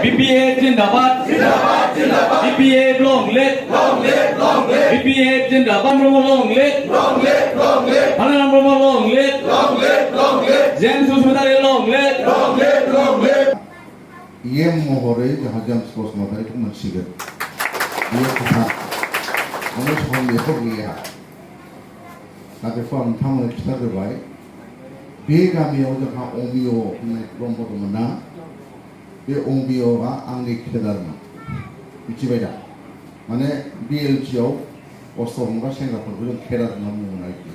BPA जिंदाबाद BPA long live BPA जिंदाबाद long live Anand Brahma long live James Susmitari long live EM महरै जोंहा James बसुमतारीखौ मोनसिगोन बेयो खोथा माने सन्देह गैया दा बेखौ आं नोंथांमोननो खिन्थाग्रोबाय बे गामियाव जोंहा अमिय होननाय ब्रह्म दंमोन ना बे अमियआ आंनि केदारमोन मिथिबाय दा माने BLTआव अस्त्र हमग्रा सेंग्राफोरखौ जों केदार होनना बुङोमोन आरोखि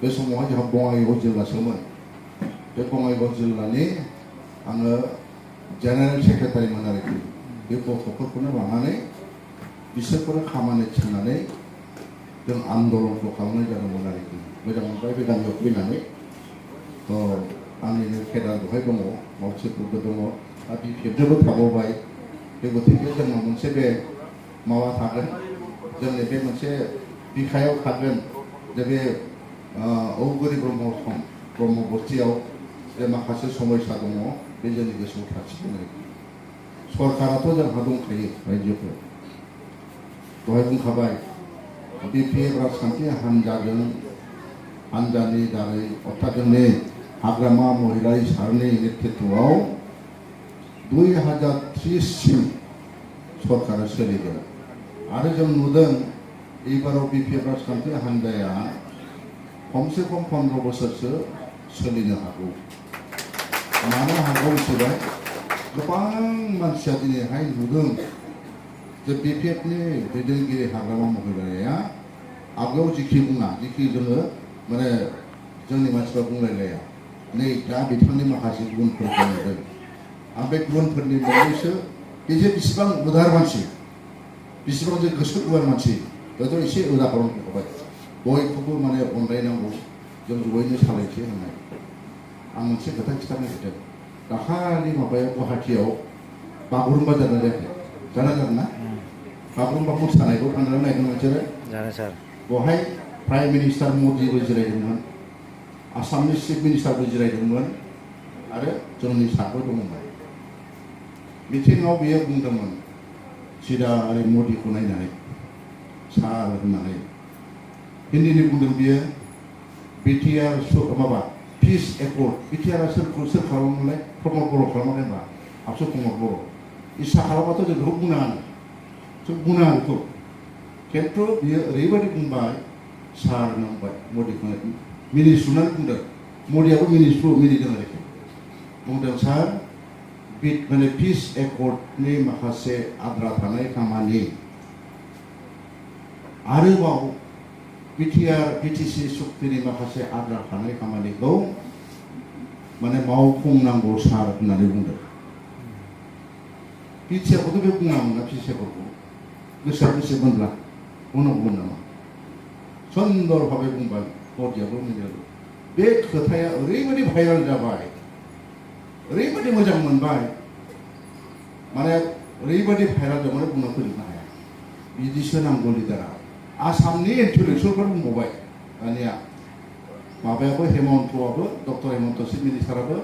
बे समावहाय जोंहा बङाइगाव जिल्लासोमोन बे बङाइगाव जिल्लानि आङो जेनेरेल सेक्रेटारिमोन आरोखि बे गथ'फोरखौनो लानानै बिसोरखौनो खामानि थिननानै जों आन्दलनखौ खालामनाय जादोंमोन आरोखि मोजां मोनबाय बे गामियाव फैनानै आंनिनो केदार बेवहाय दङ मावथिफोरबो दङ दा BPFजोंबो थाबावबाय बे गतिके जोंनाव मोनसे बे माबा थागोन जोंनि बे मोनसे बिखायाव थागोन जे बे औगुरि ब्रह्म बस्तियाव जे माखासे समयसा दङ बे जोंनि गोसोआव थासिगोन आरोखि सरकाराथ' जोंहा दंखायो रायजोफोर दहाय बुंखाबाय BPF राजखान्थि हानजानि दारै अर्थात जोंनि हाग्रामा महिलारि सारनि नेतृत्वआव 2030सिम सरकारा सोलिगोन आरो जों नुदों एबाराव BPF राजखान्थि हानजाया खमसे खम 15 बोसोरसो सोलिनो हागौ मानो हागौ मिथिबाय गोबां मानसिया दिनैहाय नुदों जे BPFनि दैदेनगिरि हाग्रामा महिलारिया आवगायाव जिखि बुङा जिखि जोङो माने जोंनि मानसिफ्रा बुंलायलाया नै दा बिथांनि माखासे गुनफोरखौ नुदों आं बे गुनफोरनि मोननैसो बे जे बेसेबां उदार मानसि बेसेबां जे गोसो गुवार मानसि बेथ' एसे उदाहरन होबाय बयखौबो माने अनलायनांगौ जों जयैनो सालायसै होननाय आं मोनसे खोथा खिथानो नागिरदों दाखालि माबायाव गुवाहाटियाव बागुरुम्बा जादों जायाखै जादों ना बागुरुम्बा मोसानायखौ थांनानै नायदों नोंसोरो जादों सार बेवहाय प्राइम मिनिस्टार मदिबो जिरायदोंमोन आसामनि चिफ मिनिस्टारबो जिरायदोंमोन आरो जोंनि सारबो दंमोन मिटिङाव बियो बुंदोंमोन सिदा ओरै मदिखौ नायनानै सार होननानै हिन्दीनि बुंदों बियो BTR माबा पिस एकर्ड BTRआ सोर खालामोमोनलाय प्रमद बर' खालामाखै होनबा आबसु प्रमद बर' इसा खालामबाथ' जों बेखौ बुंनाङानो जों बुंनाङा बेखौ खिन्थु बियो ओरैबायदि बुंबाय सार नांबाय मदिखौ मिनिस्लुनानै बुंदों मदियाबो मिनिदों आरोखि बुंदों सार माने पिस एकर्डनि माखासे आद्रा थानाय खामानि आरोबाव BTC सुक्तिनि माखासे आद्रा थानाय खामानिखौ माने मावफुंनांगौ सार होननानै बुंदों BTCखौथ' बे बुङामोन ना BTCखौ गोसोआ गोसो मोनब्ला बुंनांगौमोन नामा सुन्दर भाबै बुंबाय मदियाबो मिनिदों बे खोथाया ओरैबायदि भाइराल जाबाय ओरैबायदि मोजां मोनबाय माने ओरैबायदि भाइराल जाबाय बुंना फोजोबनो हाया बिदिसो नांगौ लिडारा आसामनि इन्टेलेक्सुवेलफोर बुंबावबाय दानिया माबायाबो हेमन्तआबो डक्टर हेमन्त चिफ मिनिस्टाराबो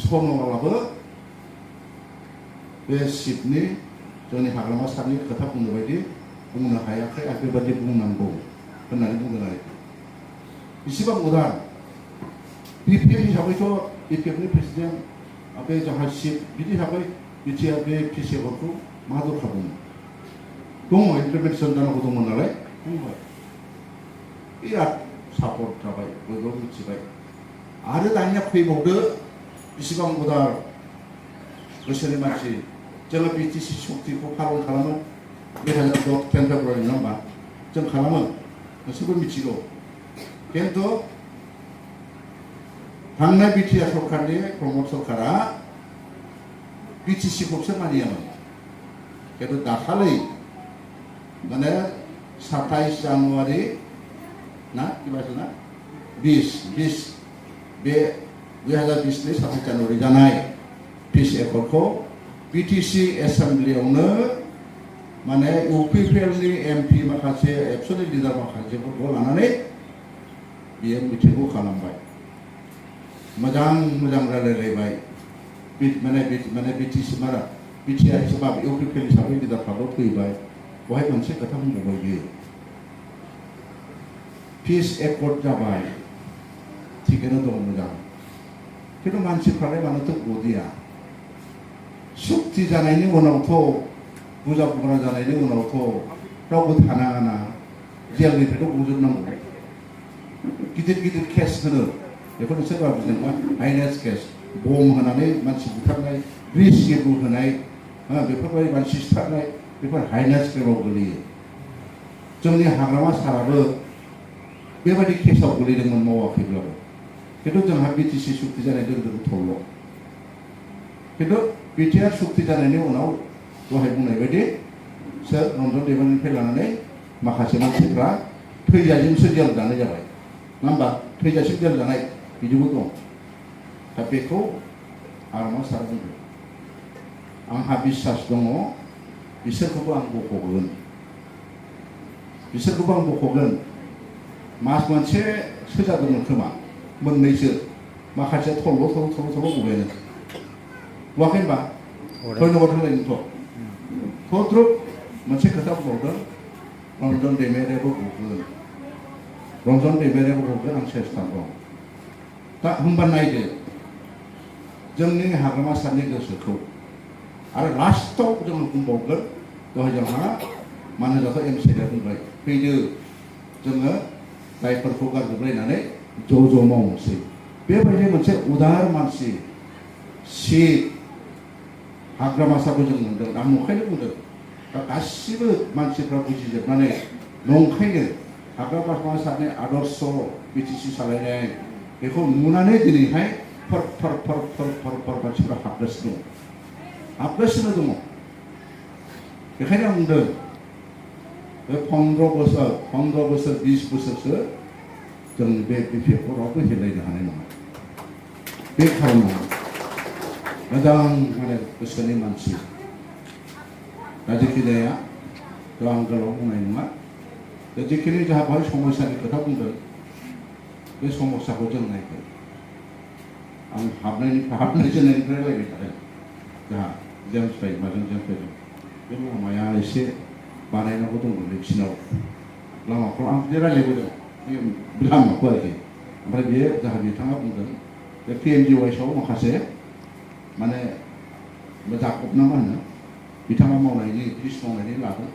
सन'वालाबो बे चिफनि जोंनि हाग्रामा सारनि खोथा बुंनो बायदि बुंनो हायाखै आरो बेबायदि बुंनांगौ होननानै बुंदों आरोखि बेसेबां उदार BPF हिसाबैथ' BPFनि प्रेसिडेन्ट बे जोंहा चिफ बिदि हिसाबै BTR बे PCFखौ मा दरखार दङ इमप्लिमेन्टेसन जानांगौ दंमोन नालाय बुंबाय बिराद सापर्ट जाबाय बयबो मिथिबाय आरो दानिया फैबावदो बेसेबां उदार गोसोनि मानसि जोङो BTC सुक्तिखौ पालन खालामो 2010 फेब्रुवारि नङा होमबा जों खालामो नोंसोरबो मिथिगौ खिन्थु थांनाय BTR सरकारनि प्रमद सरकारा BTCखौसो मानियामोन खिन्थु दाखालि माने 27 जानुवारि ना किबासो ना 20 बे 2020नि 27 जानुवारि जानाय पिस एकर्डखौ BTC एसेम्ब्लियावनो माने UPPLनि MP माखासे एबसुनि लिडार माखासेफोरखौ लानानै बियो मिटिंखौ खालामबाय मोजां रायलायलायबाय माने BTC मारा बिटिआर हिसाबै इउपिपिएल हिसाबै लिडारफ्राबो फैबाय बहाय मोनसे खोथा बुंबावबाय बियो पिस एकर्ड जाबाय थिगैनो दं मोजां खिन्थु मानसिफ्रालाय मानोथो गदिया सुक्ति जानायनि उनावथ' बुजा बुरा जानायनि उनावथ' रावबो थानाङाना जेलनिफ्रायथ' गजोबनांगौ गिदिर गिदिर केस होनो बेखौ सोरबा बुजिदोंबा हाइनेस केस बम होनानै मानसि बुथारनाय ब्रिज गेबु होनाय बेफोरबायदि मानसि सिथारनाय बेफोर हाइनेस केसाव गोलैयो जोंनि हाग्रामा साराबो बेबायदि केसाव गोलैदोंमोन मावाखैब्लाबो खिन्थु जोंहा बिटिसि सुक्ति जानाय लोगो लोगो थरल' खिन्थु बिटिआर सुक्ति जानायनि उनाव दहाय बुंनाय बायदि सोर रन्जन दैमारिनिफ्राय लानानै माखासे मानसिफ्रा थैजासिमसो जेल जानाय जाबाय नङा होमबा थैजासिम जेल जानाय बिदिबो दं दा बेखौ हाग्रामा सारा बुंदों आंहा बिसास दङ बिसोरखौबो आं बख'गोन बिसोरखौबो आं बख'गोन मास मोनसे सोजादोंमोन खोमा मोननैसो माखासे थरल' गबायानो नुवाखै होनबा धन्यबाद होलायनोथ' थद्रुप मोनसे खोथा बुंबावदों रन्जन दैमारियाबो गगोन रन्जन दैमारियाबो गगोन आं सेस्था दं दा होनबा नायदो जोंनि हाग्रामा सारनि गोसोखौ आरो लास्टआव जों बुंबावगोन दहाय जोंहा मानो जाखो एमसिएलआ बुंबाय फैदो जोङो दायफोरखौ गारजोबलायनानै ज' मावनोसै बेबायदि मोनसे उदार मानसि सिट हाग्रामा सारखौ जों मोनदों आं नंखायनो बुंदों दा गासिबो मानसिफ्रा बुजिजोबनानै नंखायनो हाग्रामा सारनि आदर्श बिटिसि सालायनाय बेखौ नुनानै दिनैहाय फर मानसिफ्रा हाबगासिनो दङ बेखायनो आं बुंदों बे 15 बोसोर 20 बोसोरसो जों बे बिपिएफखौ रावबो हेलायनो हानाय नङा बे खारनाव मोजां माने गोसोनि मानसि दा जेखि जाया आं गोलाव बुंनाय नङा दा जेखिनि जोंहा बेहाय समस्यानि खोथा बुंदों बे समस्याखौ जों नायगोन आं हाबनाय जोंनिफ्राय रायलायबाय थादों जोंहा जेमसफ्राय माजों जेमसफ्रायजों बे लामाया एसे बानायनांगौ दंमोन बिसिनाव लामाखौ आं बिदि रायलायबोदों बे लामाखौ आरोखि ओमफ्राय बेयो जोंहा बिथाङा बुंदों बे PMGYSआव माखासे माने जाकब ना मा होनो बिथाङा मावनायनि फिस मावनायनि लादों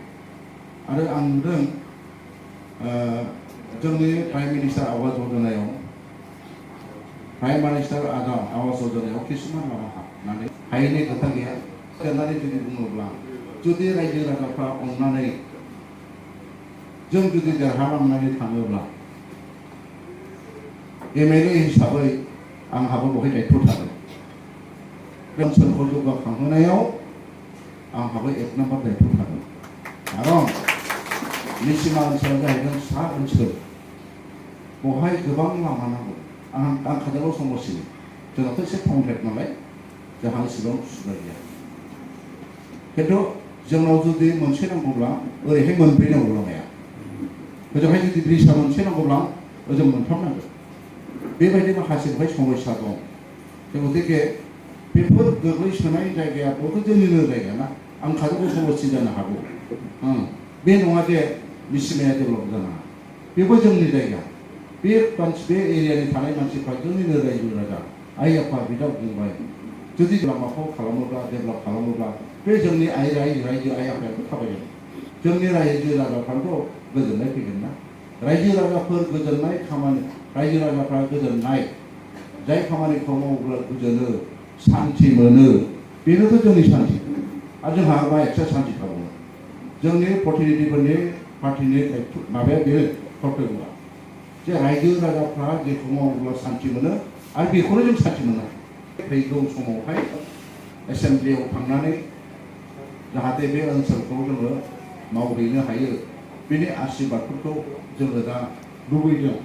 आरो आं नुदों जोंनि प्राइम मिनिस्टार आवास योजनायाव किसुमान लामा हाबनानै हायैनि खोथा गैया होननानै जुदि बुङोब्ला जुदि रायजो राजाफ्रा अननानै जों जुदि देरहालांनानै थाङोब्ला MLA हिसाबै आंहाबो बहाय दायथ' थागोन ओनसोलखौ जौगाखांहोनायाव आंहाबो 1 नम्बर दायथ' थागोन खारन निसिमा ओनसोला जाहैदों सा ओनसोल बहाय गोबां लामा नांगौ आं खाजोलाव समस्या जोंनाथ' एसे कन्ट्रेक्ट नालाय जोंहा एसेबां सुबिदा गैया खिन्थु जोंनाव जुदि मोनसे नांगौब्ला ओरैहाय मोनब्रै नांगौ लामाया ओजोंहाय जुदि ब्रिजआ मोनसे नांगौब्ला ओजों मोनथाम नांगौ बेबायदि माखासे बेहाय समस्या दं गतिके बेफोर गोग्लैसोनाय जायगायाबोथ' जोंनिनो जायगा ना आं खाजोलाव समस्या जानो हागौ बे नङा जे निसिमाया डेभेलप जानाङा बेबो जोंनि जायगा बे एरियानि थानाय मानसिफ्रा जोंनिनो रायजो राजा आइ आफा बिदा फंबाय जुदि लामाखौ खालामोब्ला डेभेलप खालामोब्ला बे जोंनि रायजो आइ आफायाबो थाबायगोन जोंनि रायजो राजाफ्राथ' गोजोननाय फैगोन ना रायजो राजाफोर गोजोननाय खामानि रायजो राजाफ्रा गोजोननाय जाय खामानिखौ मावोब्ला गोजोनो सान्थि मोनो बेनोथ' जोंनि सान्थि आरो जोंहा मा एक्सट्रा सान्थि थाबावो जोंनि प्रतिनिधिफोरनि पार्टिनि माबाया बेनो कर्तब्यआ जे रायजो राजाफ्रा जेखौ मावोब्ला सान्थि मोनो आरो बेखौनो जों सान्थि मोनो फैगौ समावहाय एसेमब्लियाव थांनानै जाहाथे बे ओनसोलखौ जोङो मावहैनो हायो बेनि आशीर्बादफोरखौ जोङो दा लुबैदों